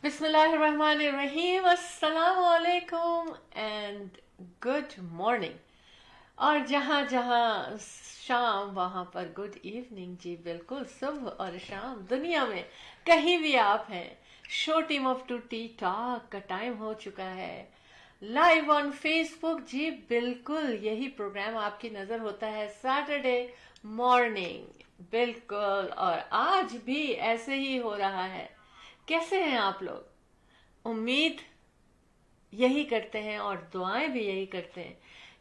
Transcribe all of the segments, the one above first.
بسم اللہ الرحمن الرحیم، السلام علیکم اینڈ گڈ مارننگ. اور جہاں جہاں شام وہاں پر گڈ ایوننگ. جی بالکل، صبح اور شام دنیا میں کہیں بھی آپ ہیں، شو team of to T talk کا ٹائم ہو چکا ہے. لائیو آن فیس بک. جی بالکل، یہی پروگرام آپ کی نظر ہوتا ہے سیٹرڈے مارننگ. بالکل، اور آج بھی ایسے ہی ہو رہا ہے. کیسے ہیں آپ لوگ؟ امید یہی کرتے ہیں اور دعائیں بھی یہی کرتے ہیں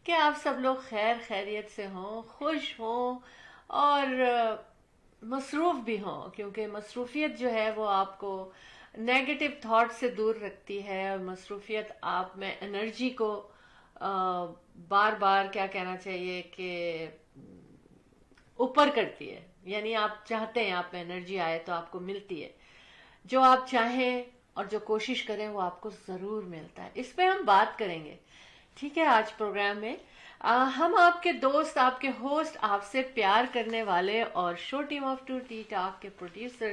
کہ آپ سب لوگ خیر خیریت سے ہوں، خوش ہوں اور مصروف بھی ہوں، کیونکہ مصروفیت جو ہے وہ آپ کو نیگیٹو تھاٹ سے دور رکھتی ہے، اور مصروفیت آپ میں انرجی کو بار بار کیا کہنا چاہیے کہ اوپر کرتی ہے. یعنی آپ چاہتے ہیں آپ میں انرجی آئے تو آپ کو ملتی ہے. جو آپ چاہیں اور جو کوشش کریں وہ آپ کو ضرور ملتا ہے. اس پہ ہم بات کریں گے، ٹھیک ہے. آج پروگرام میں ہم آپ کے دوست، آپ کے ہوسٹ، آپ سے پیار کرنے والے اور show team of to T talk کے پروڈیوسر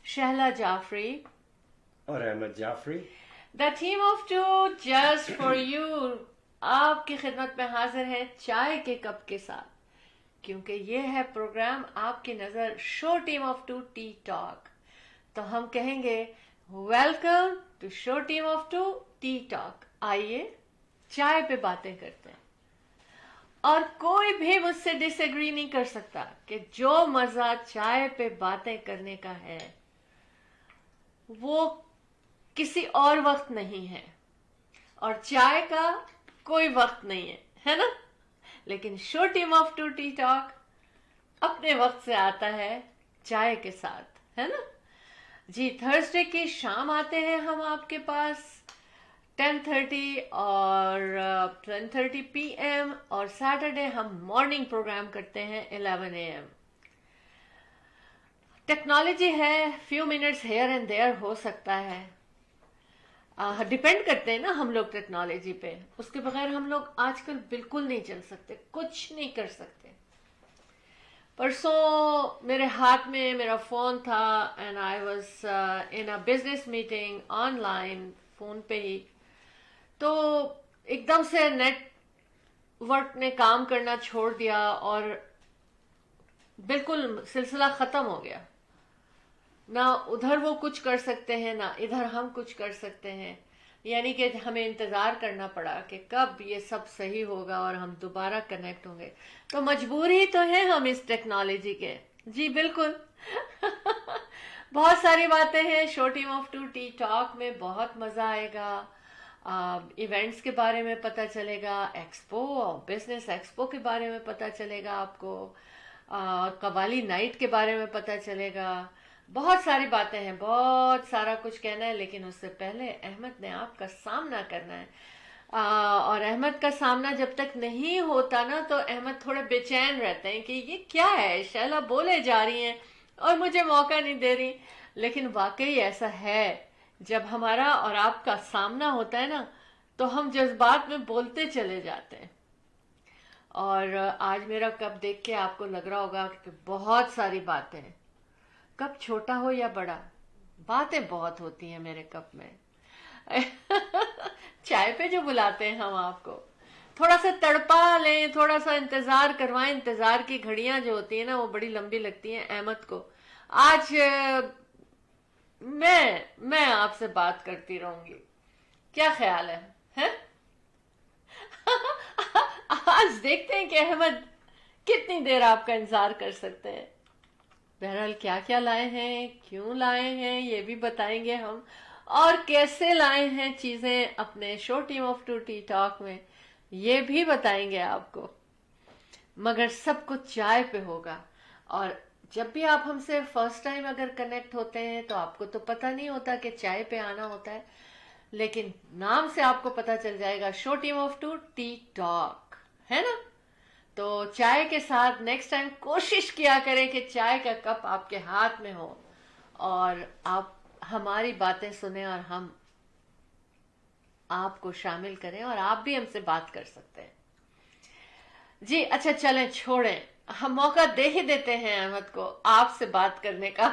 شہلا جعفری اور Ahmed Jafri, the team of two just for you آپ کی خدمت میں حاضر ہے چائے کے کپ کے ساتھ، کیونکہ یہ ہے پروگرام آپ کی نظر show team of to T talk. تو ہم کہیں گے welcome to show team of to T talk. آئیے چائے پہ باتیں کرتے ہیں. اور کوئی بھی مجھ سے ڈس ایگری نہیں کر سکتا کہ جو مزہ چائے پہ باتیں کرنے کا ہے وہ کسی اور وقت نہیں ہے، اور چائے کا کوئی وقت نہیں ہے، ہے نا. لیکن شو team of to T talk اپنے وقت سے آتا ہے چائے کے ساتھ، ہے نا. جی تھرسڈے کی شام آتے ہیں ہم آپ کے پاس 10:30 اور 10:30 PM، اور سیٹرڈے ہم مارننگ پروگرام کرتے ہیں 11 AM. ٹیکنالوجی ہے، few minutes here and there ہو سکتا ہے، ڈپینڈ کرتے ہیں نا ہم لوگ ٹیکنالوجی پہ. اس کے بغیر ہم لوگ آج کل بالکل نہیں چل سکتے، کچھ نہیں کر سکتے. پرسوں میرے ہاتھ میں میرا فون تھا and I was in a business meeting on line, phone پہ ہی. تو ایک دم سے نیٹ ورک نے کام کرنا چھوڑ دیا اور بالکل سلسلہ ختم ہو گیا. نہ ادھر وہ کچھ کر سکتے ہیں، نہ ادھر ہم کچھ کر سکتے ہیں. یعنی کہ ہمیں انتظار کرنا پڑا کہ کب یہ سب صحیح ہوگا اور ہم دوبارہ کنیکٹ ہوں گے. تو مجبور ہی تو ہے ہم اس ٹیکنالوجی کے. جی بالکل. بہت ساری باتیں ہیں شو team of to T talk میں، بہت مزہ آئے گا. ایونٹس کے بارے میں پتہ چلے گا، ایکسپو، بزنس ایکسپو کے بارے میں پتہ چلے گا آپ کو، قوالی نائٹ کے بارے میں پتہ چلے گا. بہت ساری باتیں ہیں، بہت سارا کچھ کہنا ہے. لیکن اس سے پہلے احمد نے آپ کا سامنا کرنا ہے، اور احمد کا سامنا جب تک نہیں ہوتا نا تو احمد تھوڑے بے چین رہتے ہیں کہ یہ کیا ہے، شہلا بولے جا رہی ہیں اور مجھے موقع نہیں دے رہی. لیکن واقعی ایسا ہے، جب ہمارا اور آپ کا سامنا ہوتا ہے نا تو ہم جذبات میں بولتے چلے جاتے ہیں. اور آج میرا کپ دیکھ کے آپ کو لگ رہا ہوگا کہ بہت ساری باتیں ہیں. کپ چھوٹا ہو یا بڑا، باتیں بہت ہوتی ہیں میرے کپ میں. چائے پہ جو بلاتے ہیں ہم آپ کو، تھوڑا سا تڑپا لیں، تھوڑا سا انتظار کروائیں. انتظار کی گھڑیاں جو ہوتی ہیں نا وہ بڑی لمبی لگتی ہیں احمد کو. آج میں آپ سے بات کرتی رہوں گی، کیا خیال ہے؟ آج دیکھتے ہیں کہ احمد کتنی دیر آپ کا انتظار کر سکتے ہیں. بہرحال کیا کیا لائے ہیں، کیوں لائے ہیں، یہ بھی بتائیں گے ہم، اور کیسے لائے ہیں چیزیں اپنے شو team of to T talk میں، یہ بھی بتائیں گے آپ کو. مگر سب کچھ چائے پہ ہوگا. اور جب بھی آپ ہم سے فرسٹ ٹائم اگر کنیکٹ ہوتے ہیں تو آپ کو تو پتہ نہیں ہوتا کہ چائے پہ آنا ہوتا ہے، لیکن نام سے آپ کو پتہ چل جائے گا show team of to T talk, ہے نا. تو چائے کے ساتھ نیکسٹ ٹائم کوشش کیا کریں کہ چائے کا کپ آپ کے ہاتھ میں ہو اور آپ ہماری باتیں سنیں اور ہم آپ کو شامل کریں اور آپ بھی ہم سے بات کر سکتے ہیں. جی اچھا چلیں چھوڑیں، ہم موقع دے ہی دیتے ہیں احمد کو آپ سے بات کرنے کا.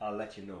I'll let you know.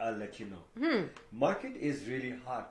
I'll let you know. Market is really hot.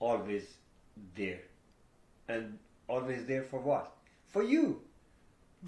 always there. And always there for what? For you.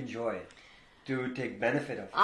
Enjoy it. To take benefit of it.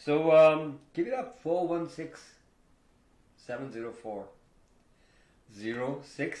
So give it up 416-704-06।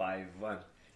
51।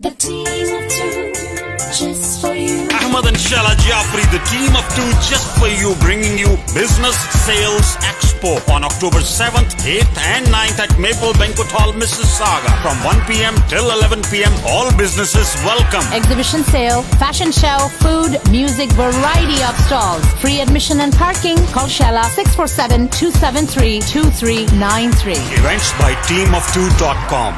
The team of two, just for you. Ahmad and Shala Jafri, the team of two, just for you, bringing you Business Sales Expo on October 7th, 8th and 9th at Maple Banquet Hall, Mississauga. From 1 p.m. till 11 p.m, all businesses welcome. Exhibition sale, fashion show, food, music, variety of stalls. Free admission and parking. Call Shala 647-273-2393. Events by teamof2.com.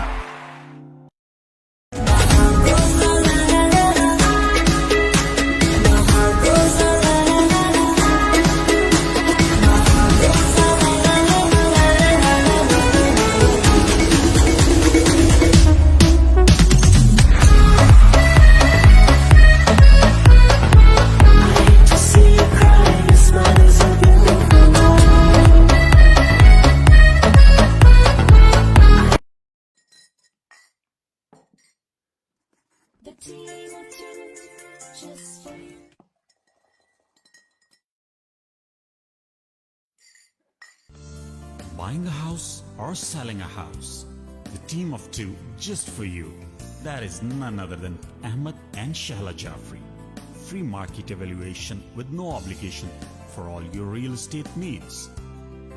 Buying a house or selling a house? The team of two just for you. That is none other than Ahmed and Shahla Jafri. Free market evaluation with no obligation for all your real estate needs.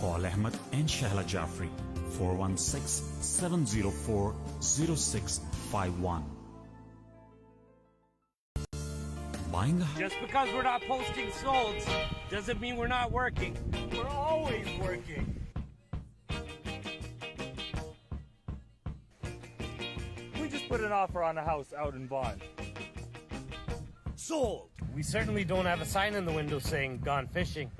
Call Ahmed and Shahla Jafri 416-704-0651. Buying a house. Just because we're not posting solds doesn't mean we're not working. We're always working. We just put an offer on a house out in Vaughan. Sold! We certainly don't have a sign in the window saying gone fishing.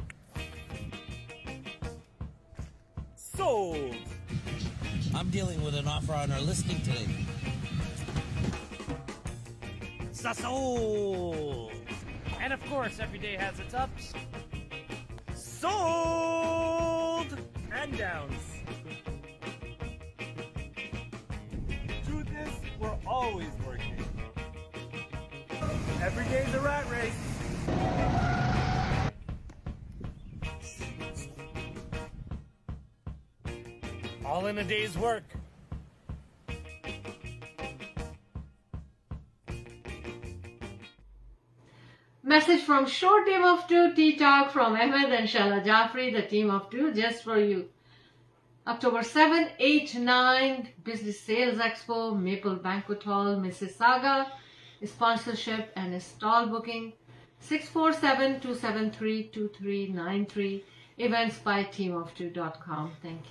Sold! I'm dealing with an offer on our listing today. Sold! And of course, every day has its ups. Sold! And downs. Truth is, we're always working. Every day's a rat race. All in a day's work. Message from Short Team of Two Tea Talk from Ahmed and Shahla Jafri, the team of two, just for you. October 7, 8, 9, Business Sales Expo, Maple Banquet Hall, Mississauga. Sponsorship and stall booking 647-273-2393. Events by teamof2.com. Thank you.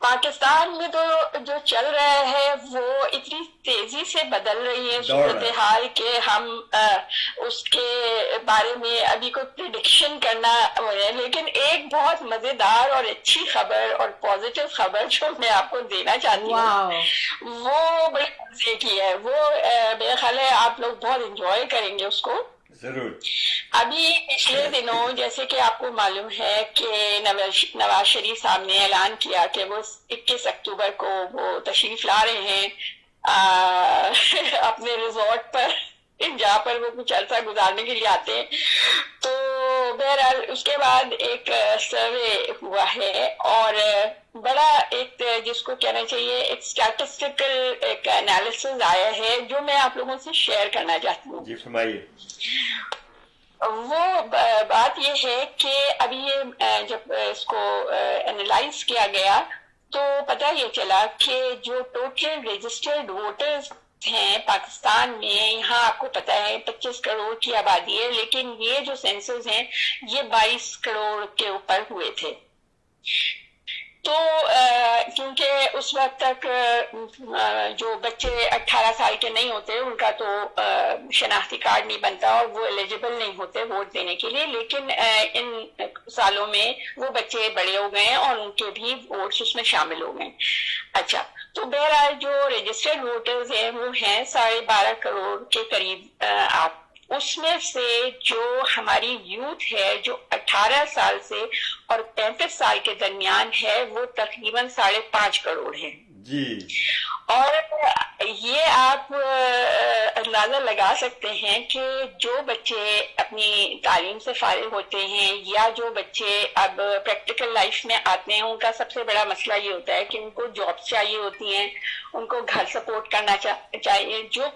Pakistan میں تو جو چل رہا ہے وہ اتنی تیزی سے بدل رہی ہے صورتحال کہ ہم اس کے بارے میں ابھی کوئی پریڈکشن کرنا ہے. لیکن ایک بہت مزیدار اور اچھی خبر اور پازیٹیو خبر جو میں آپ کو دینا چاہتی ہوں وہ بڑی مزے کی ہے. وہ میرا خیال ہے آپ لوگ بہت انجوائے کریں گے اس کو ضرور. ابھی پچھلے دنوں جیسے کہ آپ کو معلوم ہے کہ نواز شریف صاحب نے اعلان کیا کہ وہ 21 اکتوبر کو وہ تشریف لا رہے ہیں اپنے ریزورٹ پر جہاں پر وہ کچھ عرصہ گزارنے کے لیے آتے ہیں. تو بہرحال اس کے بعد ایک سروے ہوا ہے اور بڑا ایک جس کو کہنا چاہیے ایک اسٹیٹسٹیکل ایک انالیسز آیا ہے جو میں آپ لوگوں سے شیئر کرنا چاہتی ہوں. جی فرمائیے. وہ بات یہ ہے کہ ابھی یہ جب اس کو انالائز کیا گیا تو پتہ یہ چلا کہ جو ٹوٹل رجسٹرڈ ووٹرز ہیں پاکستان میں, یہاں آپ کو پتہ ہے 25 کروڑ کی آبادی ہے, لیکن یہ جو سینسز ہیں یہ 22 کروڑ کے اوپر ہوئے تھے. تو کیونکہ اس وقت تک جو بچے 18 سال کے نہیں ہوتے ان کا تو شناختی کارڈ نہیں بنتا اور وہ ایلیجیبل نہیں ہوتے ووٹ دینے کے لیے, لیکن ان سالوں میں وہ بچے بڑے ہو گئے ہیں اور ان کے بھی ووٹس اس میں شامل ہو گئے. اچھا, تو بہرحال جو رجسٹرڈ ووٹرز ہیں وہ ہیں 12.5 کروڑ کے قریب. آپ اس میں سے جو ہماری یوتھ ہے جو 18 سال سے اور 35 سال کے درمیان ہے وہ تقریباً 5.5 کروڑ ہے. جی. اور یہ آپ اندازہ لگا سکتے ہیں کہ جو بچے اپنی تعلیم سے فارغ ہوتے ہیں یا جو بچے اب پریکٹیکل لائف میں آتے ہیں, ان کا سب سے بڑا مسئلہ یہ ہوتا ہے کہ ان کو جاب چاہیے ہوتی ہیں, ان کو گھر سپورٹ کرنا چاہیے. جو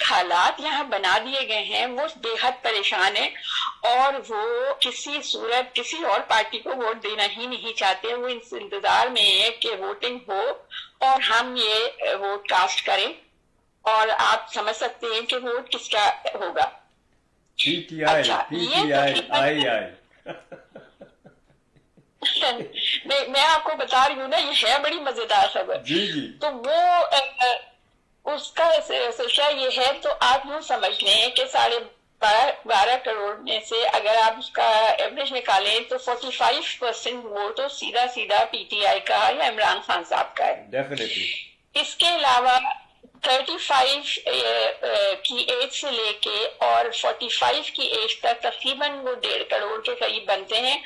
حالات یہاں بنا دیے گئے ہیں وہ بے حد پریشان ہیں اور وہ کسی صورت کسی اور پارٹی کو ووٹ دینا ہی نہیں چاہتے. وہ اس انتظار میں ہے کہ ووٹنگ ہو اور ہم یہ ووٹ کاسٹ کریں, اور آپ سمجھ سکتے ہیں کہ ووٹ کس کا ہوگا. میں آپ کو بتا رہی ہوں نا, یہ ہے بڑی مزیدار خبر. تو وہ اس کا سلسلہ یہ ہے, تو آپ یوں سمجھ لیں کہ 12.5 کروڑ میں سے اگر آپ اس کا ایوریج نکالیں تو 45% ووٹ تو سیدھا سیدھا پی ٹی آئی کا یا عمران خان صاحب کا ہے. ڈیفینیٹلی. اس کے علاوہ 35 کی ایج سے لے کے اور 45 کی ایج تک تقریباً وہ 1.5 کروڑ کے قریب بنتے ہیں.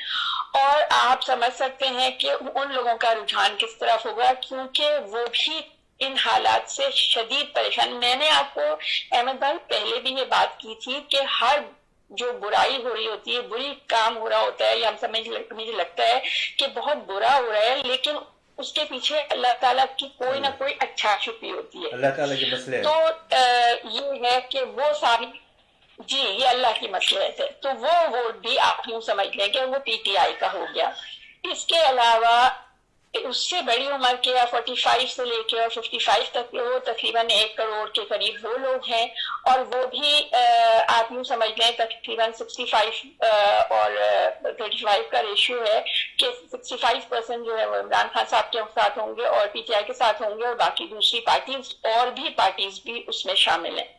اور آپ سمجھ سکتے ہیں کہ ان لوگوں کا رجحان کس طرف ہوگا, کیونکہ وہ بھی ان حالات سے شدید پریشان. میں نے آپ کو احمد بھائی پہلے بھی یہ بات کی تھی کہ ہر جو برائی ہو رہی ہوتی ہے, بری کام ہو رہا ہوتا ہے, یا مجھے لگتا ہے کہ بہت برا ہو رہا ہے, لیکن اس کے پیچھے اللہ تعالیٰ کی کوئی نہ کوئی اچھا چھپی ہوتی ہے. اللہ تعالیٰ کے مسئلے. تو یہ ہے کہ وہ ساری جی یہ اللہ کی مصلحت ہے. تو وہ ووٹ بھی آپ یوں سمجھ لیں کہ وہ پی ٹی آئی کا ہو گیا. اس کے علاوہ اس سے بڑی عمر کے 45 سے لے کے اور 55 تک وہ تقریباً 1 کروڑ کے قریب وہ لوگ ہیں, اور وہ بھی آپ یوں سمجھ لیں تقریباً 65 اور 35 کا ریشیو ہے کہ 65% جو ہے وہ عمران خان صاحب کے ساتھ ہوں گے اور پی ٹی آئی کے ساتھ ہوں گے, اور باقی دوسری پارٹیز اور بھی پارٹیز بھی اس میں شامل ہیں.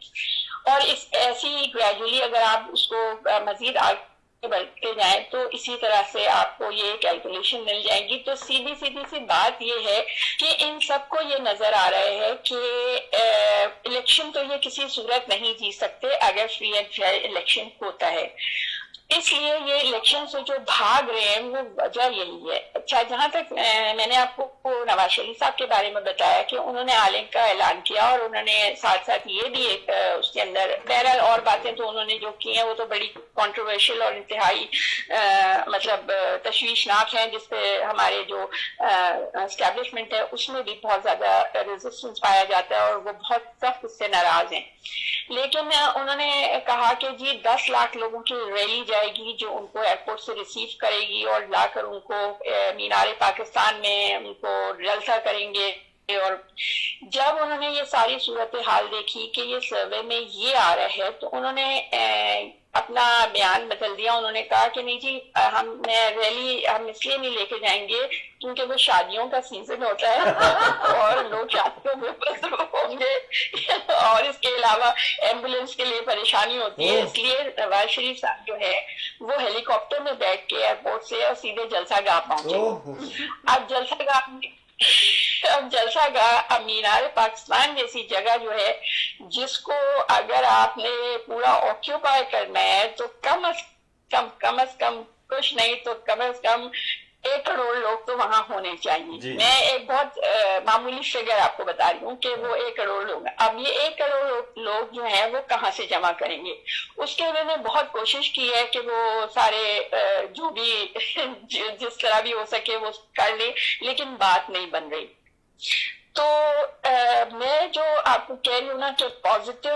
اور اس ایسی گریجولی اگر آپ اس کو مزید آگے بڑھتے جائیں تو اسی طرح سے آپ کو یہ کیلکولیشن مل جائے گی. تو سیدھی سی بات یہ ہے کہ ان سب کو یہ نظر آ رہا ہے کہ الیکشن تو یہ کسی صورت نہیں جیت سکتے اگر فری اینڈ فیئر الیکشن ہوتا ہے. اس لیے یہ الیکشن سے جو بھاگ رہے ہیں وہ وجہ یہی ہے. اچھا, جہاں تک میں نے آپ کو نواز شریف صاحب کے بارے میں بتایا کہ انہوں نے عالم کا اعلان کیا, اور انہوں نے ساتھ ساتھ یہ بھی ایک اس کے اندر بہرحال اور باتیں تو انہوں نے جو کی ہیں وہ تو بڑی کنٹروورشل اور انتہائی مطلب تشویشناک ہیں, جس پہ ہمارے جو اسٹیبلشمنٹ ہے اس میں بھی بہت زیادہ ریزسٹنس پایا جاتا ہے اور وہ بہت سخت اس سے ناراض ہیں. لیکن انہوں نے کہا کہ جی 10 لاکھ لوگوں کی ریلی جائے گی جو ان کو ایئرپورٹ سے ریسیو کرے گی اور لا کر ان کو مینار پاکستان میں ان کو جلسہ کریں گے. اور جب انہوں نے یہ ساری صورتحال دیکھی کہ یہ سروے میں یہ آ رہا ہے, تو انہوں نے اپنا بیان بدل دیا. انہوں نے کہا کہ نہیں جی ہم ریلی ہم اس لیے نہیں لے کے جائیں گے کیونکہ وہ شادیوں کا سیزن ہوتا ہے اور لوگ شادیوں میں مصروف ہوں گے اور اس کے علاوہ ایمبولینس کے لیے پریشانی ہوتی ہے, اس لیے نواز شریف صاحب جو ہے وہ ہیلی کاپٹر میں بیٹھ کے ایئرپورٹ سے اور سیدھے جلسہ گاہ پہنچے. اب جلسہ گاہ مینار پاکستان جیسی جگہ جو ہے جس کو اگر آپ نے پورا آکیوپائی کرنا ہے تو کم از کم کچھ نہیں تو کم از کم 1 کروڑ لوگ تو وہاں ہونے چاہیے. میں ایک بہت معمولی فگر آپ کو بتا رہی ہوں کہ وہ 1 کروڑ لوگ. اب یہ 1 کروڑ لوگ جو ہیں وہ کہاں سے جمع کریں گے؟ اس کے انہوں نے بہت کوشش کی ہے کہ وہ سارے جو بھی جس طرح بھی ہو سکے وہ کر لیں, لیکن بات نہیں بن رہی. تو میں جو آپ کو کہہ رہی ہوں نا کہ پازیٹیو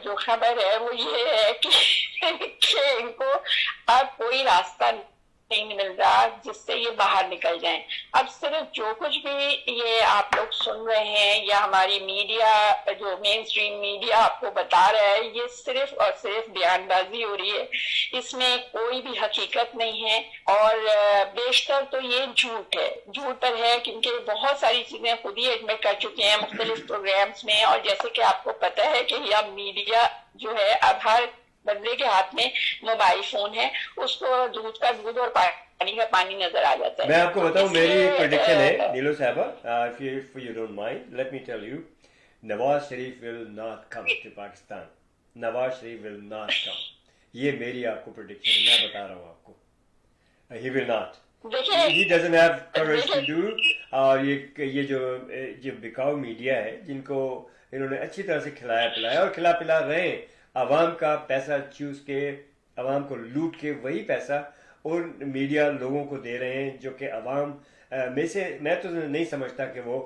جو خبر ہے وہ یہ ہے کہ ان کو اب کوئی راستہ نہیں مل رہا جس سے یہ باہر نکل جائیں. اب صرف جو کچھ بھی یہ آپ لوگ سن رہے ہیں یا ہماری میڈیا جو مین اسٹریم میڈیا آپ کو بتا رہا ہے یہ صرف اور صرف بیان بازی ہو رہی ہے, اس میں کوئی بھی حقیقت نہیں ہے اور بیشتر تو یہ جھوٹ ہے. جھوٹ پر ہے کیونکہ بہت ساری چیزیں خود ہی ایڈمٹ کر چکے ہیں مختلف پروگرامز میں, اور جیسے کہ آپ کو پتہ ہے کہ یہ میڈیا جو ہے اب ہر بندے کے ہاتھ میں موبائل فون ہے, اس کو دودھ کا دودھ اور پانی کا پانی نظر آ جاتا ہے. میں آپ کو بتاؤں میری پریڈکشن ہے نیلو صاحبہ, if you don't mind, let me tell you, Nawaz Sharif will not come to Pakistan. Nawaz Sharif will not come. یہ میری آپ کو پریڈکشن ہے, میں بتا رہا ہوں آپ کو. He will not. He doesn't have courage to do. اور یہ جو بکاؤ میڈیا ہے جن کو انہوں نے اچھی طرح سے کھلایا پلایا اور کھلا پلا رہے ہیں, عوام کا پیسہ چوس کے عوام کو لوٹ کے وہی پیسہ اور میڈیا لوگوں کو دے رہے ہیں جو کہ عوام میں تو نہیں سمجھتا کہ وہ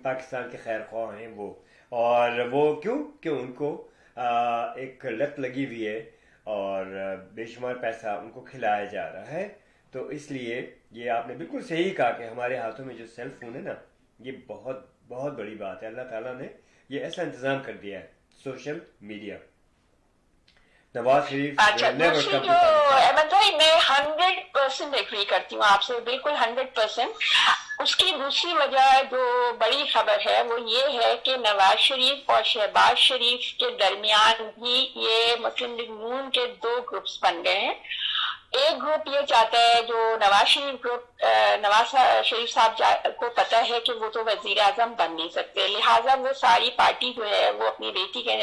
پاکستان کے خیر خواہ ہیں وہ. اور وہ کیوں کہ ان کو ایک لت لگی ہوئی ہے اور بے شمار پیسہ ان کو کھلایا جا رہا ہے. تو اس لیے یہ آپ نے بالکل صحیح کہا کہ ہمارے ہاتھوں میں جو سیل فون ہے نا یہ بہت بہت بڑی بات ہے. اللہ تعالیٰ نے یہ ایسا انتظام کر دیا ہے سوشل میڈیا. نواز شریف احمد بھائی میں 100% ایگری کرتی ہوں آپ سے, بالکل 100%. اس کی دوسری وجہ جو بڑی خبر ہے وہ یہ ہے کہ نواز شریف اور شہباز شریف کے درمیان بھی یہ مسلم لیگ نون کے 2 گروپس بن گئے ہیں. ایک گروپ یہ چاہتا ہے جو نواز شریف صاحب کو پتہ ہے کہ وہ تو وزیر اعظم بن نہیں سکتے, لہٰذا وہ ساری پارٹی جو ہے وہ اپنی بیٹی کے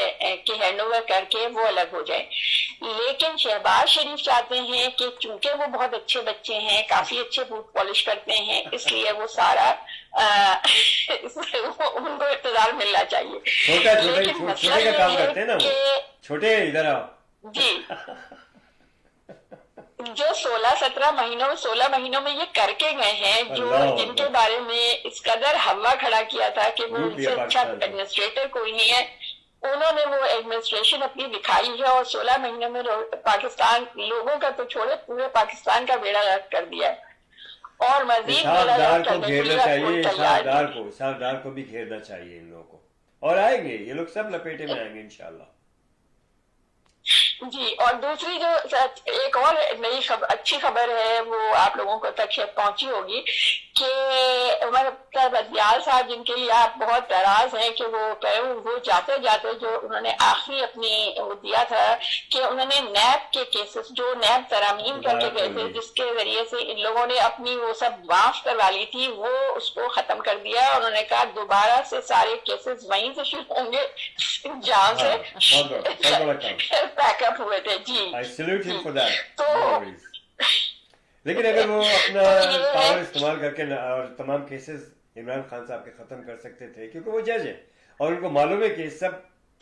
ہینڈ اوور کر کے وہ الگ ہو جائے. لیکن شہباز شریف چاہتے ہیں کہ چونکہ وہ بہت اچھے بچے ہیں, کافی اچھے بوٹ پالش کرتے ہیں, اس لیے وہ سارا ان کو اقتدار ملنا چاہیے. چھوٹے کا کام کرتے ہیں نا چھوٹے ادھر آؤ جی جو 16 مہینوں میں یہ کر کے گئے ہیں, جو جن کے بارے میں اس قدر ہوا کھڑا کیا تھا کہ وہ ان سے اچھا ایڈمنسٹریٹر کوئی نہیں ہے, انہوں نے وہ ایڈمنسٹریشن اپنی دکھائی ہے اور 16 مہینوں میں پاکستان لوگوں کا تو چھوڑے پورے پاکستان کا بیڑا غرق کر دیا ہے. اور مزید اسحاق کو بھی گھیرنا چاہیے ان لوگوں کو, اور آئیں گے یہ لوگ سب لپیٹے میں آئیں گے انشاءاللہ. جی, اور دوسری جو ایک اور نئی اچھی خبر ہے وہ آپ لوگوں کو تک شاید پہنچی ہوگی کہ عمر بدیال صاحب جن کے لیے آپ بہت ناراض ہیں کہ وہ جاتے جاتے جو انہوں نے آخری اپنی وہ دیا تھا کہ انہوں نے نیب کے کیسز جو نیب ترامیم کر کے گئے تھے جس کے ذریعے سے ان لوگوں نے اپنی وہ سب معاف کروا لی تھی, وہ اس کو ختم کر دیا. انہوں نے کہا دوبارہ سے سارے کیسز وہیں سے شروع ہوں گے جہاں سے پیک اپ ہوئے تھے. جی تو لیکن اگر وہ اپنا پاور استعمال کر کے اور تمام کیسز عمران خان صاحب کے ختم کر سکتے تھے کیونکہ وہ جج ہیں اور ان کو معلوم ہے کہ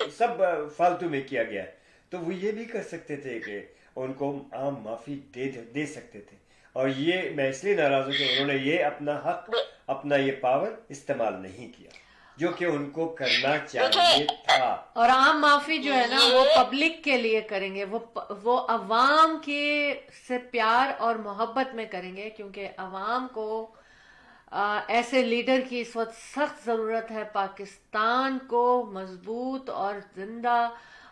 سب فالتو میں کیا گیا ہے, تو وہ یہ بھی کر سکتے تھے کہ ان کو عام معافی دے سکتے تھے. اور یہ میں اس لیے ناراض ہوں کہ انہوں نے یہ اپنا حق اپنا یہ پاور استعمال نہیں کیا جو کہ ان کو کرنا چاہیے تھا. اور عام معافی جو ہے نا وہ پبلک کے لیے کریں گے, وہ عوام کے سے پیار اور محبت میں کریں گے, کیونکہ عوام کو ایسے لیڈر کی اس وقت سخت ضرورت ہے. پاکستان کو مضبوط اور زندہ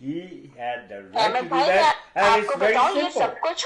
He had the right to do that, and it's very simple.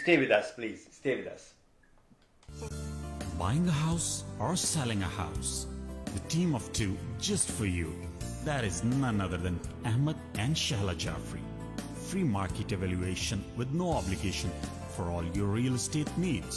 Stay with us, please. Stay with us. Buying a house or selling a house, the team of two just for you. That is none other than Ahmed and Shahla Jafri. Free market evaluation with no obligation for all your real estate needs.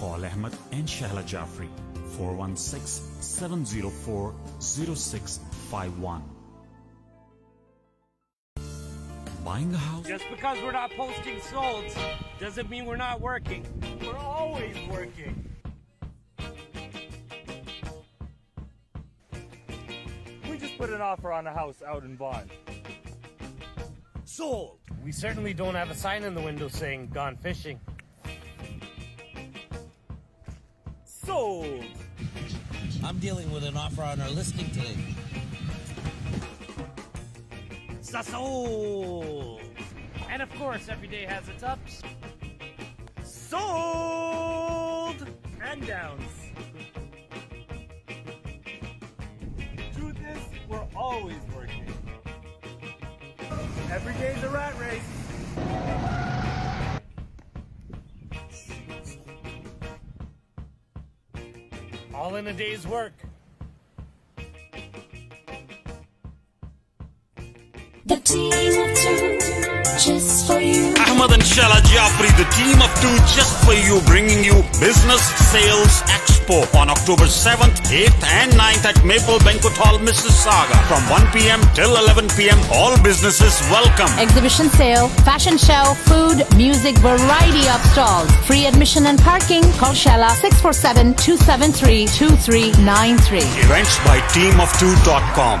Call Ahmed and Shahla Jafri 416-704-0651. Buying a house? Just because we're not posting solds doesn't mean we're not working. We're always working. We just put an offer on a house out in Vaughan. Sold. We certainly don't have a sign in the window saying "Gone fishing." Sold. I'm dealing with an offer on our listing today. Sold. And of course, every day has its ups. Sold and downs. Truth is, we're always working. Every day's a rat race. All in a day's work. The team of two, just for you. Ahmad and Shala Jafri, the team of two just for you, bringing you Business Sales Expo on October 7th, 8th and 9th at Maple Banquet Hall, Mississauga. From 1 p.m. till 11 p.m, all businesses welcome. Exhibition sale, fashion show, food, music, variety of stalls. Free admission and parking. Call Shella 647-273-2393. Events by teamof2.com.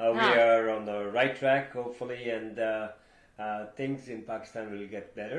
we are on the right track hopefully, and things in Pakistan will get better.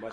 much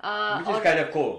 Which is kind of cold.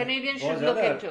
Canadians should look into.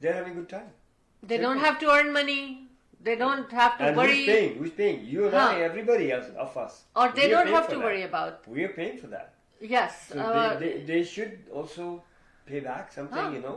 they're having a good time. They don't have to earn money. They don't have to And worry. who's paying? You and I, everybody else of us. Or they We are don't paying have for to that. worry about. We are paying for that. Yes. So they should also pay back something, you know.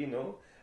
you know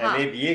MA BA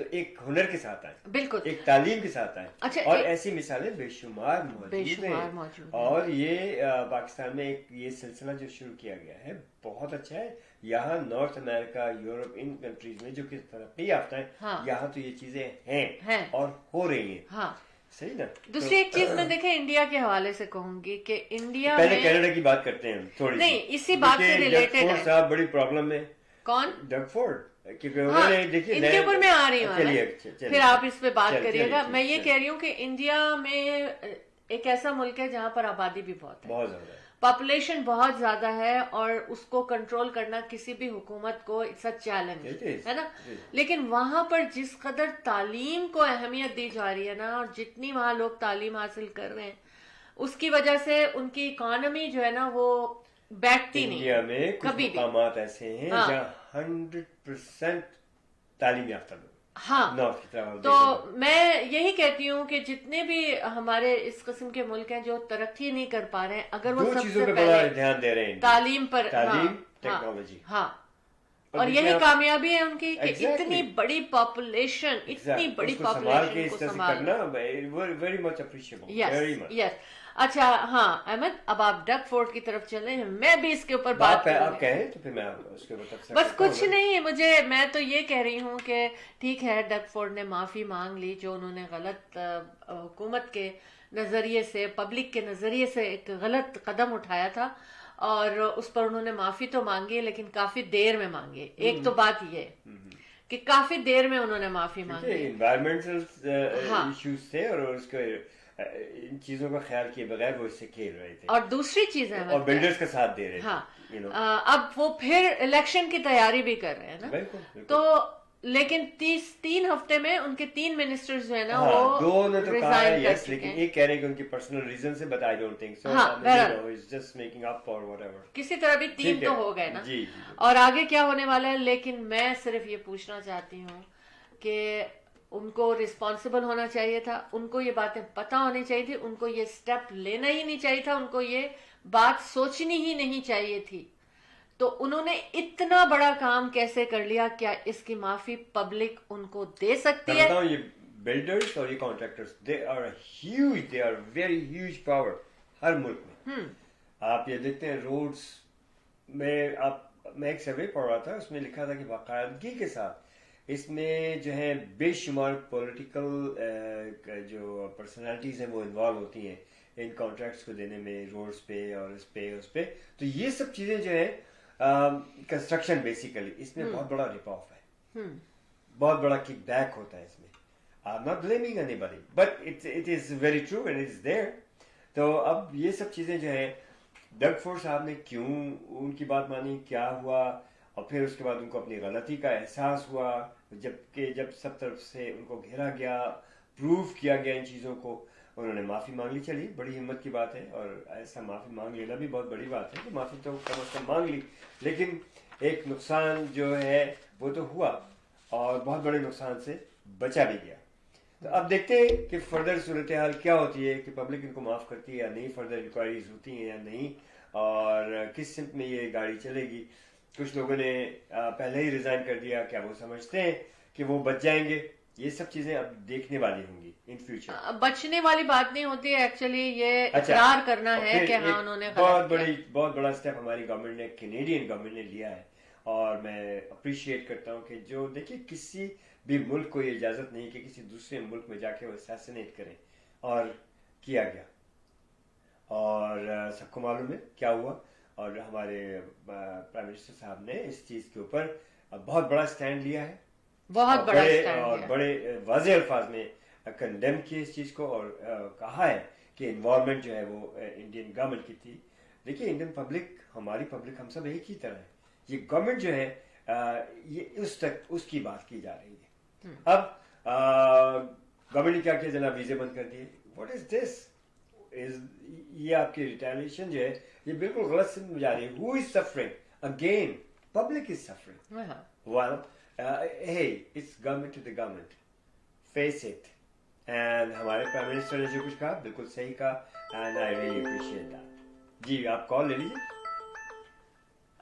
تو ایک ہنر کے ساتھ آئیں, بالکل ایک تعلیم کے ساتھ آئیں. اچھا, اور ایسی مثالیں بے شمار موجود ہیں. اور یہ پاکستان میں ایک یہ سلسلہ جو شروع کیا گیا ہے بہت اچھا ہے. یہاں نارتھ امریکہ, یورپ, ان کنٹریز میں جو کہ ترقی یافتہ ہیں, یہاں تو یہ چیزیں ہیں اور ہو رہی ہیں. ہاں صحیح نا. دوسری ایک چیز میں دیکھیں انڈیا کے حوالے سے کہوں گی کہ انڈیا پہلے کینیڈا کی بات کرتے ہیں تھوڑی, نہیں اسی بات سے ریلیٹڈ ہے. صاحب بڑی پرابلم ہے. کون؟ ڈگ فورڈ. کیونکہ انہوں نے دیکھیے ان کے اوپر میں آ رہی ہوں, پھر آپ اس پہ بات کریے گا. میں یہ کہہ رہی ہوں کہ انڈیا میں ایک ایسا ملک ہے جہاں پر آبادی بھی بہت ہے, بہت زیادہ, پاپولیشن بہت زیادہ ہے, اور اس کو کنٹرول کرنا کسی بھی حکومت کو اٹس اے چیلنج ہے نا. لیکن وہاں پر جس قدر تعلیم کو اہمیت دی جا رہی ہے نا, اور جتنی وہاں لوگ تعلیم حاصل کر رہے ہیں, اس کی وجہ سے ان کی اکانومی جو ہے نا وہ بیٹھتی نہیں. انڈیا میں کچھ مقامات ایسے ہیں جہاں 100% تعلیم یافتہ لوگ. ہاں, تو میں یہی کہتی ہوں کہ جتنے بھی ہمارے اس قسم کے ملک ہیں جو ترقی نہیں کر پا رہے ہیں, اگر وہ سب سے پہلے دھیان دے رہے ہیں تعلیم پر, تعلیم, ٹیکنالوجی, ہاں, اور یہی کامیابی ہے ان کی کہ اتنی بڑی پاپولیشن, اتنی بڑی پاپولیشن کو سنبھالنا. Very much appreciable. یس. اچھا ہاں احمد, اب آپ ڈگ فورڈ کی طرف چلیں, میں بھی اس کے اوپر بات آپ کہیں تو پھر میں اس کے اوپر بس کچھ نہیں. میں تو یہ کہہ رہی ہوں کہ ٹھیک ہے ڈگ فورڈ نے معافی مانگ لی, جو انہوں نے غلط حکومت کے نظریے سے, پبلک کے نظریے سے ایک غلط قدم اٹھایا تھا, اور اس پر انہوں نے معافی تو مانگی لیکن کافی دیر میں مانگی. ایک تو بات یہ ہے کہ کافی دیر میں انہوں نے معافی مانگی. انوائرمنٹل ایشوز تھے اور اس کے ان چیزوں کا خیال کیے بغیر وہ اس سے کھیل رہے تھے, اور دوسری چیز ہے اور بلڈرز کا ساتھ دے رہے تھے. ہاں, اب وہ پھر الیکشن کی تیاری بھی کر رہے ہیں نا. بالکل. تو لیکن 3 ہفتے میں ان کے 3 منسٹرز جو ہے نا وہ دو نے تو کہا ہے یس, لیکن ایک کہہ رہے کہ ان کی پرسنل ریزن سے, but I don't think so, it's just making up اور واٹ ایور. کسی طرح بھی 3 تو ہو گئے نا. جی. اور آگے کیا ہونے والا ہے, لیکن میں صرف یہ پوچھنا چاہتی ہوں کہ ان کو ریسپانسبل ہونا چاہیے تھا, ان کو یہ باتیں پتہ ہونی چاہیے تھی, ان کو یہ سٹیپ لینا ہی نہیں چاہیے تھا, ان کو یہ بات سوچنی ہی نہیں چاہیے تھی. تو انہوں نے اتنا بڑا کام کیسے کر لیا؟ کیا اس کی معافی پبلک ان کو دے سکتی ہے؟ یہ بلڈرز اور یہ contractors, they are very huge power ہر ملک میں. آپ یہ دیکھتے ہیں روڈز میں, میں ایک سروے پڑھ رہا تھا, اس میں لکھا تھا کہ باقاعدگی کے ساتھ اس میں جو ہے بے شمار پولیٹیکل جو پرسنالٹیز ہیں وہ انوالو ہوتی ہیں ان کانٹریکٹس کو دینے میں, روڈز پہ اور اس پہ. تو یہ سب چیزیں جو ہیں کنسٹرکشن بیسیکلی اس میں بہت بڑا رپ آف ہے, بہت بڑا کک بیک ہوتا ہے اس میں. I'm not blaming anybody, but it is very true and it is there. تو اب یہ سب چیزیں جو ہیں, ڈگ فورڈ صاحب نے کیوں ان کی بات مانی, کیا ہوا, اور پھر اس کے بعد ان کو اپنی غلطی کا احساس ہوا, جب سب طرف سے ان کو گھیرا گیا, پروف کیا گیا ان چیزوں کو, انہوں نے معافی مانگ لی. چلیے بڑی ہمت کی بات ہے, اور ایسا معافی مانگ لینا بھی بہت بڑی بات ہے کہ معافی تو کم از کم مانگ لی, لیکن ایک نقصان جو ہے وہ تو ہوا, اور بہت بڑے نقصان سے بچا بھی گیا. تو اب دیکھتے ہیں کہ فردر صورتحال کیا ہوتی ہے, کہ پبلک ان کو معاف کرتی ہے یا نہیں, فردر انکوائریز ہوتی ہیں یا نہیں, اور کس سمت میں یہ گاڑی چلے گی. کچھ لوگوں نے پہلے ہی ریزائن کر دیا, کیا وہ سمجھتے ہیں کہ وہ بچ جائیں گے؟ یہ سب چیزیں اب دیکھنے والی ہوں گی ان فیوچر. بچنے والی بات نہیں ہوتی ہے, ایکچولی یہ اقرار کرنا ہے کہ ہاں انہوں نے بہت بڑا اسٹیپ ہماری گورنمنٹ نے, کینیڈین گورنمنٹ نے لیا ہے, اور میں اپریشیٹ کرتا ہوں کہ جو دیکھیے کسی بھی ملک کو یہ اجازت نہیں کہ کسی دوسرے ملک میں جا کے وہ اسیسینیٹ کریں, اور کیا گیا, اور سب کو معلوم ہے کیا ہوا. اور ہمارے پرائم منسٹر صاحب نے اس چیز کے اوپر بہت بڑا اسٹینڈ لیا ہے, بہت بڑا اسٹینڈ, اور بڑے واضح الفاظ میں کنڈیم کیا اس چیز کو, اور کہا ہے کہ انوالومنٹ جو ہے وہ انڈین گورنمنٹ کی تھی. دیکھیے انڈین پبلک, ہماری پبلک, ہم سب ایک ہی طرح ہے. یہ گورنمنٹ جو ہے یہ اس کی بات کی جا رہی ہے. اب گورنمنٹ نے کیا کیا جناب, ویزے بند کر دیے. واٹ از دس؟ یہ آپ کی ریٹیلیشن جو ہے یہ بالکل غلط سمجھ میں جا رہی ہے. Who is suffering? Again public is suffering. Well hey, it's government to the government. Face it. And ہمارے پرائم منسٹر نے جو کچھ کہا بالکل صحیح کہا, and I really appreciate that. جی آپ کال لے لیجیے.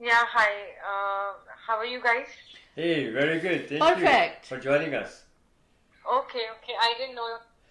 Yeah, hi. How are you guys? Hey, very good. Thank Perfect. you for joining us. Okay. I didn't know.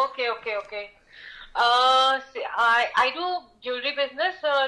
Okay. I do jewelry business.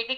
AD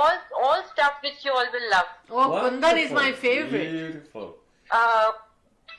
all stuff which you all will love. Oh, Kundan is my favorite. Beautiful.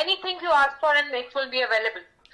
anything you ask for and it will be available.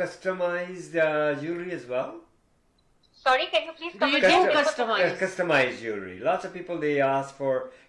customized jewelry as well? Sorry, can you please Do come you again? do customize? Customized jewelry. Lots of people they ask for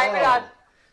I will wow. ask.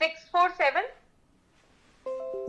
647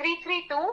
332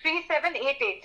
3788.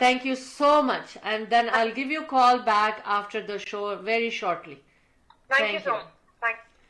Thank you so much, and then I'll give you a call back after the show very shortly. Thank Thank you so you. much. Thank you.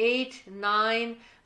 8, 9,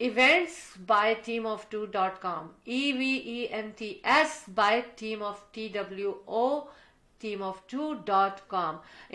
eventsbyteamof2.com, EVENTS by teamof2.com.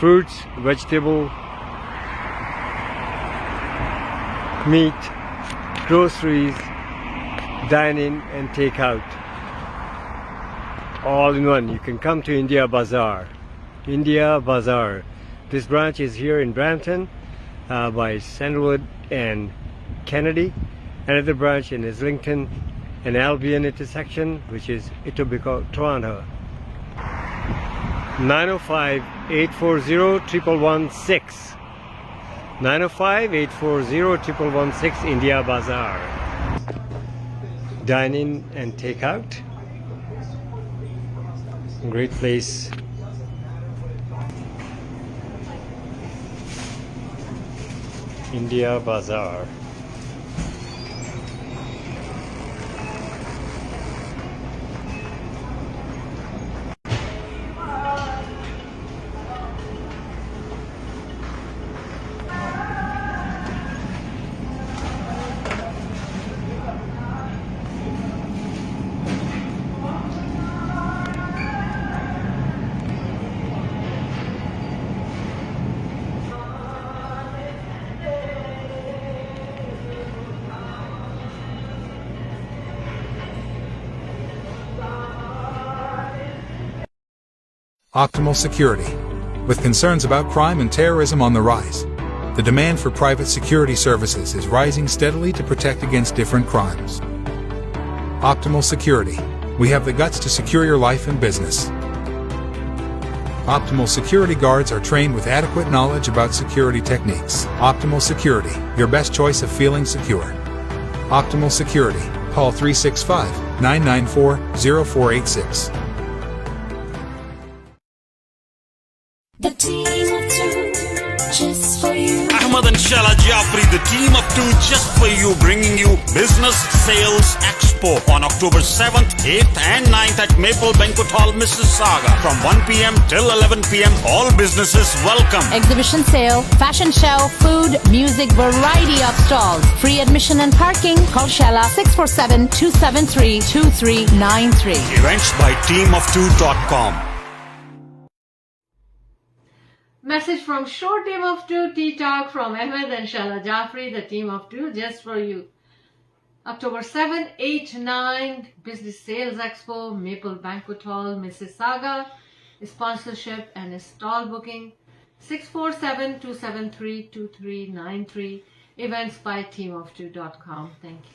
fruits, vegetable, meat, groceries, dine in and take out, all in one. You can come to India Bazaar. India Bazaar. This branch is here in Brampton by Sandalwood and Kennedy. Another branch in Islington and Albion intersection, which is Etobicoke, Toronto. 905-840-1116. 905-840-1116, India Bazaar. Dine in and take out. Great place. India Bazaar. Optimal Security. With concerns about crime and terrorism on the rise, the demand for private security services is rising steadily to protect against different crimes. Optimal Security. We have the guts to secure your life and business. Optimal Security guards are trained with adequate knowledge about security techniques. Optimal Security, your best choice of feeling secure. Optimal Security. Call 365-994-0486. The team of two, just for you. Ahmed and Shala Jafri, the team of two just for you, bringing you Business Sales Expo on October 7th, 8th and 9th at Maple Banquet Hall, Mississauga. From 1 p.m. till 11 p.m, all businesses welcome. Exhibition sale, fashion show, food, music, variety of stalls. Free admission and parking. Call Shella 647-273-2393. Events by teamof2.com. Message from Show Team of Two Tea Talk from Ahmed and Shala Jafri, the team of two, just for you. October 7, 8, 9, Business Sales Expo, Maple Banquet Hall, Mississauga. Sponsorship and stall booking 647-273-2393. Events by teamof2.com. Thank you.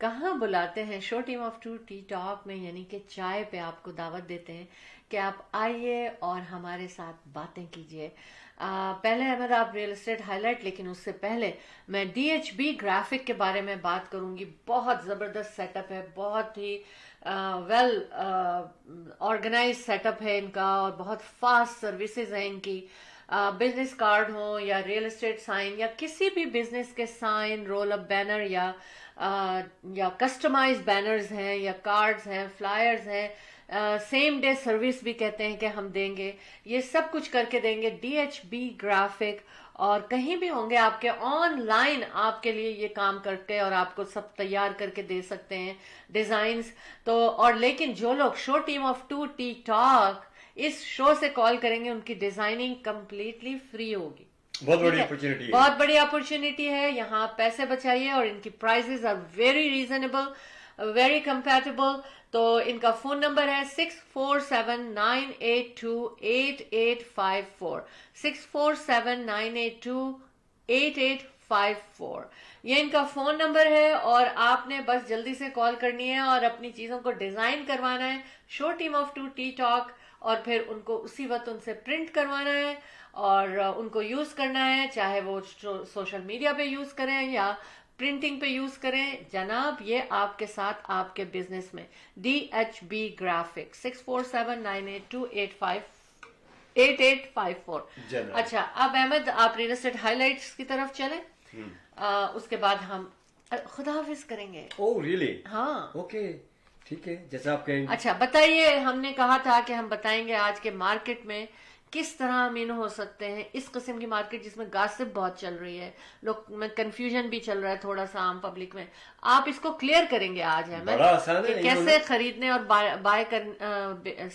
کہاں بلاتے ہیں شو team of to T talk میں، یعنی کہ چائے پہ آپ کو دعوت دیتے ہیں کہ آپ آئیے اور ہمارے ساتھ باتیں کیجیے. پہلے احمد آپ ریئل اسٹیٹ ہائی لائٹ، لیکن اس سے پہلے میں DHB گرافک کے بارے میں بات کروں گی. بہت زبردست سیٹ اپ ہے، بہت ہی ویل آرگنائز سیٹ اپ ہے ان کا، اور بہت فاسٹ سروسز ہیں ان کی. بزنس کارڈ ہوں یا ریئل اسٹیٹ سائن یا کسی بھی بزنس کے سائن، رول اپ بینر یا کسٹمائز بینرز ہیں یا کارڈز ہیں، فلائرز ہیں، سیم ڈے سروس بھی کہتے ہیں کہ ہم دیں گے. یہ سب کچھ کر کے دیں گے DHB گرافک. اور کہیں بھی ہوں گے آپ کے، آن لائن آپ کے لیے یہ کام کر کے اور آپ کو سب تیار کر کے دے سکتے ہیں ڈیزائنز. تو اور لیکن جو لوگ show team of to T talk اس شو سے کال کریں گے، ان کی ڈیزائننگ کمپلیٹلی فری ہوگی. بہت بڑی اپرچونٹی ہے، بہت بڑی اپرچونٹی ہے. یہاں پیسے بچائیے، اور ان کی prices are very reasonable, very compatible. تو ان کا فون نمبر ہے 6479828854 6479828854. یہ ان کا فون نمبر ہے، اور آپ نے بس جلدی سے کال کرنی ہے اور اپنی چیزوں کو ڈیزائن کروانا ہے شو team of to T talk, اور پھر ان کو اسی وقت ان سے پرنٹ کروانا ہے اور ان کو یوز کرنا ہے، چاہے وہ سوشل میڈیا پہ یوز کریں یا پرنٹنگ پہ یوز کریں. جناب یہ آپ کے ساتھ آپ کے بزنس میں. DHB graphic 6479828854. اچھا اب احمد آپ ریئل اسٹیٹ ہائی لائٹس کی طرف چلیں. اس کے بعد ہم خدا حافظ کریں گے. اوہ ریئلی؟ ہاں اوکے ٹھیک ہے، جیسا آپ کہیں گے. اچھا بتائیے، ہم نے کہا تھا کہ ہم بتائیں گے آج کے مارکیٹ میں کس طرح امین ہو سکتے ہیں. اس قسم کی مارکیٹ جس میں گاسپ بہت چل رہی ہے، لوگ میں کنفیوژن بھی چل رہا ہے تھوڑا سا عام پبلک میں. آپ اس کو کلیئر کریں گے آج ہے بڑا آسان ہے، کہ کیسے خریدنے اور بائی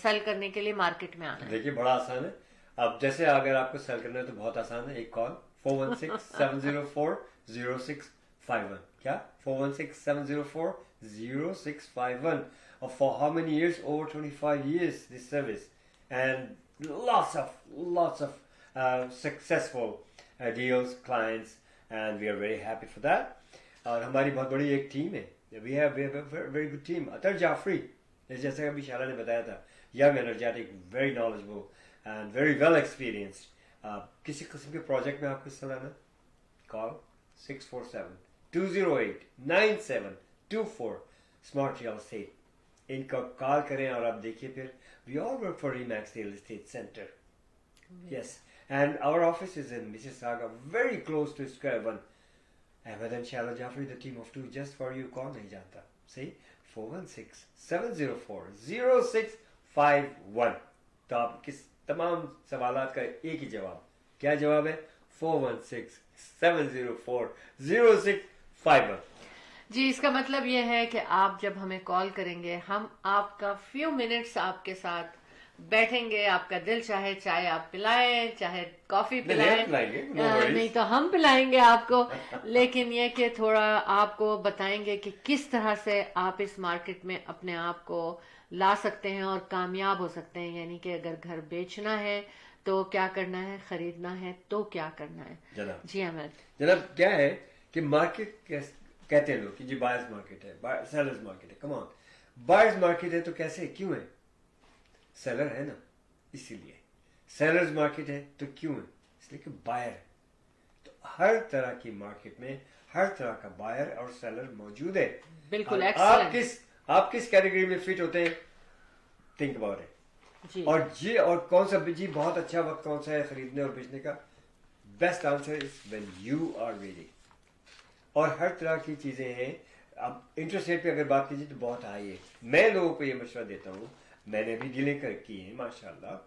سیل کرنے کے لیے مارکیٹ میں آنا ہے. دیکھیے بڑا آسان ہے. اب جیسے اگر آپ کو سیل کرنا ہے تو بہت آسان ہے. ایک کال 416-704-0651. کیا 416-704-0651. اور for how many years? Over 25 years this service, and lots of successful deals, clients, and we are very happy for that. اور ہماری بہت بڑی ایک ٹیم ہے. we have a very good team. اطہر جعفری جیسے ابھی شارہ نے بتایا تھا، young, energetic, very knowledgeable and very well experienced. کسی قسم کے پروجیکٹ میں آپ کو حصہ لینا، کال 647-208-9724 اسمارٹ ریئل اسٹیٹ. ان کا کال کریں اور آپ دیکھیے. پھر we all work for Remax Real Estate Center. Yes, and our office is in Mississauga, very close to Square One. Ahmed and Shala Jafri, the team of two, just for you. Call nahi janta. See, 416-704-0651. تو آپ کس تمام سوالات کا ایک ہی جواب. کیا جواب ہے؟ 416-704-0651. جی اس کا مطلب یہ ہے کہ آپ جب ہمیں کال کریں گے، ہم آپ کا فیو منٹس آپ کے ساتھ بیٹھیں گے. آپ کا دل چاہے چائے آپ پلائیں، چاہے کافی پلائیں، نہیں تو ہم پلائیں گے آپ کو. لیکن یہ کہ تھوڑا آپ کو بتائیں گے کہ کس طرح سے آپ اس مارکیٹ میں اپنے آپ کو لا سکتے ہیں اور کامیاب ہو سکتے ہیں. یعنی کہ اگر گھر بیچنا ہے تو کیا کرنا ہے، خریدنا ہے تو کیا کرنا ہے. جی احمد جناب کیا ہے کہ مارکیٹ کہتے ہیں لوگ کہ جی بائرز مارکیٹ ہے، سیلرز مارکیٹ ہے. کم آن، بائرز مارکیٹ ہے تو کیسے، کیوں ہے؟ سیلر ہے نا، اسی لیے. سیلرز مارکیٹ ہے تو کیوں ہے؟ اس لیے کہ بائر ہے. تو ہر طرح کی مارکیٹ میں ہر طرح کا بائر اور سیلر موجود ہے. بالکل. آپ کس کیٹیگری میں فٹ ہوتے ہیں؟ Think about it. اور کون سا جی بہت اچھا وقت کون سا ہے خریدنے اور بیچنے کا؟ Best answer is when you are ready. اور ہر طرح کی چیزیں ہیں. اب انٹرسٹ ریٹ پہ اگر بات کیجیے تو بہت ہائی ہے. میں لوگوں کو یہ مشورہ دیتا ہوں، میں نے بھی ڈیلنگ کی ہیں ماشاء اللہ.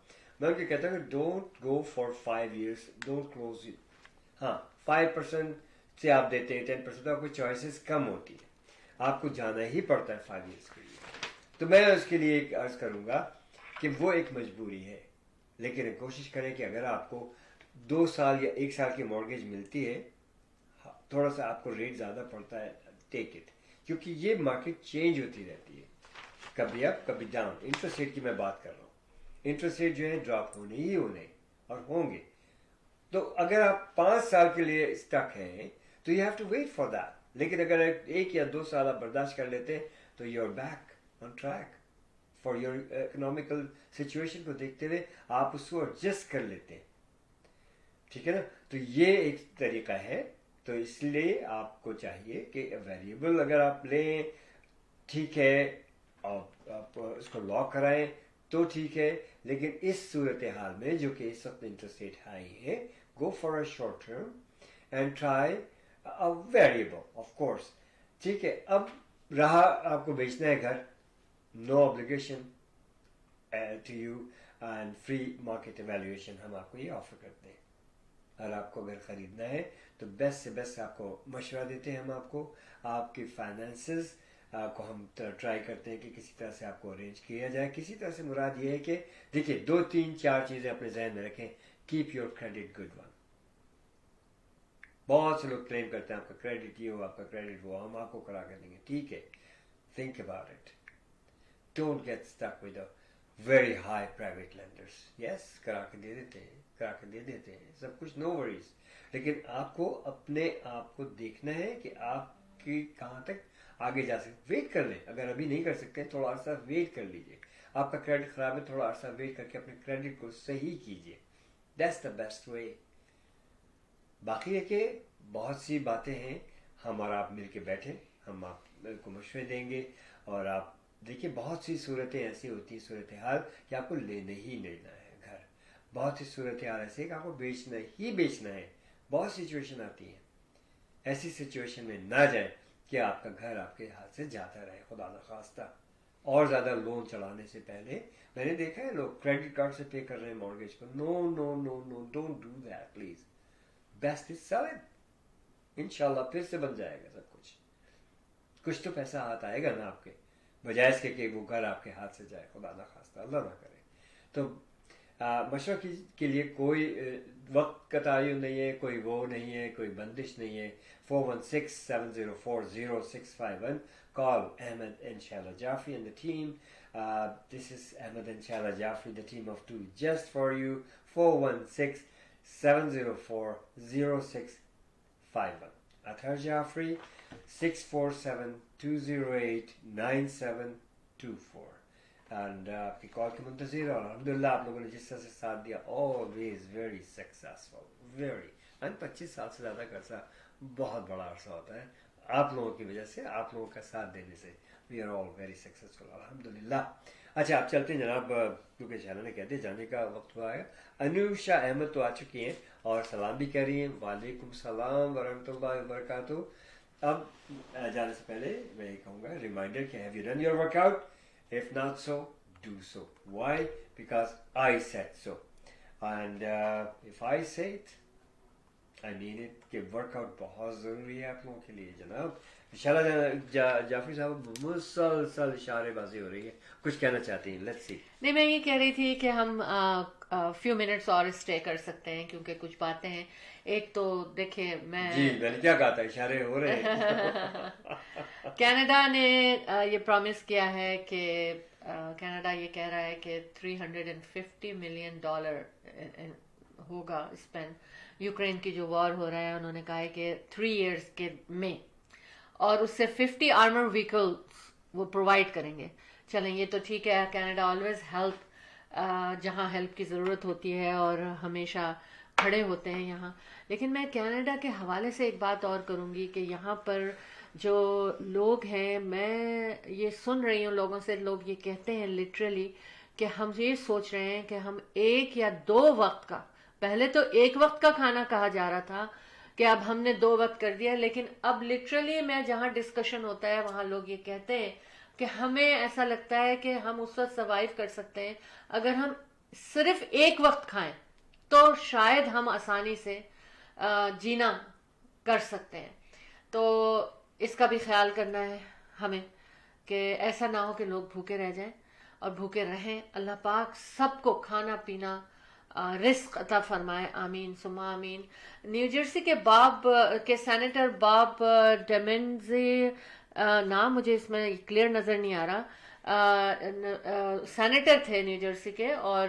میں ان کو کہتا ہوں کہ don't go for 5 years, don't close it. ہاں 5% سے آپ دیتے ہیں 10%، تو آپ کو چوائسیز کم ہوتی ہیں. آپ کو جانا ہی پڑتا ہے 5 years کے لیے. تو میں اس کے لیے ایک عرض کروں گا کہ وہ ایک مجبوری ہے. لیکن کوشش کریں کہ اگر آپ کو 2 سال یا 1 سال کی مورگیج ملتی ہے، تھوڑا سا آپ کو ریٹ زیادہ پڑتا ہے، ٹیک اٹ. کیونکہ یہ مارکیٹ چینج ہوتی رہتی ہے، کبھی اپ کبھی ڈاؤن. انٹرسٹ ریٹ کی میں بات کر رہا ہوں. انٹرسٹ ریٹ جو ہے ڈراپ ہونے ہی ہونے اور ہوں گے. تو اگر آپ 5 سال کے لیے اسٹک ہیں تو you have to wait for that. لیکن اگر 1 یا 2 سال آپ برداشت کر لیتے تو you are back on track. For your economical situation کو دیکھتے ہوئے آپ اس کو ایڈجسٹ کر لیتے ہیں, ٹھیک ہے نا. تو یہ ایک طریقہ ہے. تو اس لیے آپ کو چاہیے کہ ویریبل اگر آپ لیں ٹھیک ہے, آپ اس کو لاک کرائیں تو ٹھیک ہے, لیکن اس صورتحال میں جو کہ اس وقت انٹرسٹ ریٹ ہائی ہے, go for a short term and try variable of course. ٹھیک ہے, اب رہا آپ کو بیچنا ہے گھر, نو obligation to you and free market evaluation, ہم آپ کو یہ آفر کرتے ہیں. اگر آپ کو گھر خریدنا ہے تو بیسٹ سے بیسٹ آپ کو مشورہ دیتے ہیں ہم آپ کو. آپ کی فائنینسز کو ہم ٹرائی کرتے ہیں کہ کسی طرح سے آپ کو ارینج کیا جائے. کسی طرح سے مراد یہ ہے کہ دیکھیے 2 3 4 چیزیں اپنے ذہن میں رکھیں. Keep your credit good one. بہت سے لوگ کلیم کرتے ہیں آپ کا کریڈٹ یہ ہو, آپ کا کریڈٹ وہ, ہم آپ کو کرا کے دیں گے. ٹھیک ہے, think about it. Don't get stick with very high private lenders. Yes, کرا کے دے دیتے ہیں سب کچھ, نو وریز. لیکن آپ کو اپنے آپ کو دیکھنا ہے کہ آپ کی کہاں تک آگے جا سکتے. ویٹ کر لیں, اگر ابھی نہیں کر سکتے تھوڑا عرصہ ویٹ کر لیجیے. آپ کا کریڈٹ خراب ہے, تھوڑا عرصہ ویٹ کر کے اپنے کریڈٹ کو صحیح کیجیے. That's the best way. باقی ہے کہ بہت سی باتیں ہیں, ہم اور آپ مل کے بیٹھیں, ہم آپ کو مشورے دیں گے. اور آپ دیکھیے بہت سی صورتیں ایسی ہوتی ہیں, صورتحال کہ آپ کو لینا ہی لینا ہے گھر. بہت سی صورتحال ایسی ہے کہ آپ کو بیچنا ہے. بہت سچویشن آتی ہیں, ایسی سچویشن میں نہ جائیں کہ آپ کا گھر آپ کے ہاتھ سے جاتا رہے, خدا نخواستہ. اور زیادہ لون چڑھانے سے پہلے میں نے دیکھا ہے لوگ کریڈٹ کارڈ سے پے کر رہے ہیں مارگیج کو. No no no no, don't do that please. Best is sell it. انشاءاللہ پھر سے بن جائے گا سب کچھ. کچھ تو پیسہ ہاتھ آئے گا نا آپ کے, بجائے اس کے کہ وہ گھر آپ کے ہاتھ سے جائے, خدا نہ خواستہ, اللہ نہ کرے. تو مشورہ کے لیے کوئی وقت کا تعین نہیں ہے, کوئی وہ نہیں ہے, کوئی بندش نہیں ہے. 416-704-0651. Call Ahmed and Shaila Jaffrey and the team. This is Ahmed and Shaila Jaffrey, the team of 2 just for you. 416-704-0651. Athar Jaffrey, 647-208-9724. And آپ کی کال کے منتظر. اور الحمدللہ آپ لوگوں نے جس طرح سے ساتھ دیا, آلویز ویری سکسیزفل, ویری. 25 سال سے زیادہ کا عرصہ بہت بڑا عرصہ ہوتا ہے. آپ لوگوں کی وجہ سے, آپ لوگوں کا ساتھ دینے سے we are all very successful, الحمدللہ. اچھا آپ چلتے ہیں جناب, کیونکہ شیلا نے کہتے جانے کا وقت ہوا ہے. انوشا احمد تو آ چکی ہیں اور سلام بھی کہہ رہی ہیں. وعلیکم السلام ورحمۃ اللہ وبرکاتہ. اب جانے سے پہلے میں یہ کہوں گا, ریمائنڈر کہ have you done your work out? If not so, do so. Why? Because I said so. And if I say it, I mean it. کہ ورک آؤٹ بہت ضروری ہے آپ لوگوں کے لیے جناب. شیلا جعفری صاحب مسلسل اشارے بازی ہو رہی ہے, کچھ کہنا چاہتی ہیں؟ Let's see. نہیں, میں یہ کہہ رہی تھی کہ ہم فیو منٹس اور اسٹے کر سکتے ہیں, کیونکہ کچھ باتیں ہیں. ایک تو دیکھیں, میں نے کیا کہا تھا, اشارے ہو رہے ہیں. کینیڈا نے یہ پرومس کیا ہے کہ کینیڈا یہ کہہ رہا ہے کہ $350 ملین ہوگا اسپینڈ. یوکرین کی جو وار ہو رہا ہے, انہوں نے کہا ہے کہ 3 ایئرس کے میں, اور اس سے 50 آرمر وہیکلس وہ پرووائڈ کریں گے. چلیں یہ تو ٹھیک ہے, کینیڈا آلویز ہیلپ جہاں ہیلپ کی ضرورت ہوتی ہے, اور ہمیشہ کھڑے ہوتے ہیں یہاں. لیکن میں کینیڈا کے حوالے سے ایک بات اور کروں گی کہ یہاں پر جو لوگ ہیں, میں یہ سن رہی ہوں لوگوں سے, لوگ یہ کہتے ہیں لٹرلی کہ ہم یہ سوچ رہے ہیں کہ ہم 1 یا 2 وقت کا, پہلے تو 1 وقت کا کھانا کہا جا رہا تھا کہ اب ہم نے 2 وقت کر دیا, لیکن اب لٹرلی میں جہاں ڈسکشن ہوتا ہے وہاں لوگ یہ کہتے ہیں کہ ہمیں ایسا لگتا ہے کہ ہم اس وقت سروائیو کر سکتے ہیں اگر ہم صرف 1 وقت کھائیں, تو شاید ہم آسانی سے جینا کر سکتے ہیں. تو اس کا بھی خیال کرنا ہے ہمیں کہ ایسا نہ ہو کہ لوگ بھوکے رہ جائیں, اور بھوکے رہیں. اللہ پاک سب کو کھانا پینا رزق عطا فرمائے, آمین ثم آمین. نیو جرسی کے سینیٹر باب ڈیمنزی, نام مجھے اس میں کلیئر نظر نہیں آ رہا, سینیٹر تھے نیو جرسی کے, اور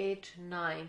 8, 9।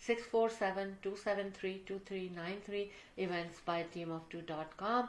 6472732393, events by teamof2.com।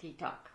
T Talk।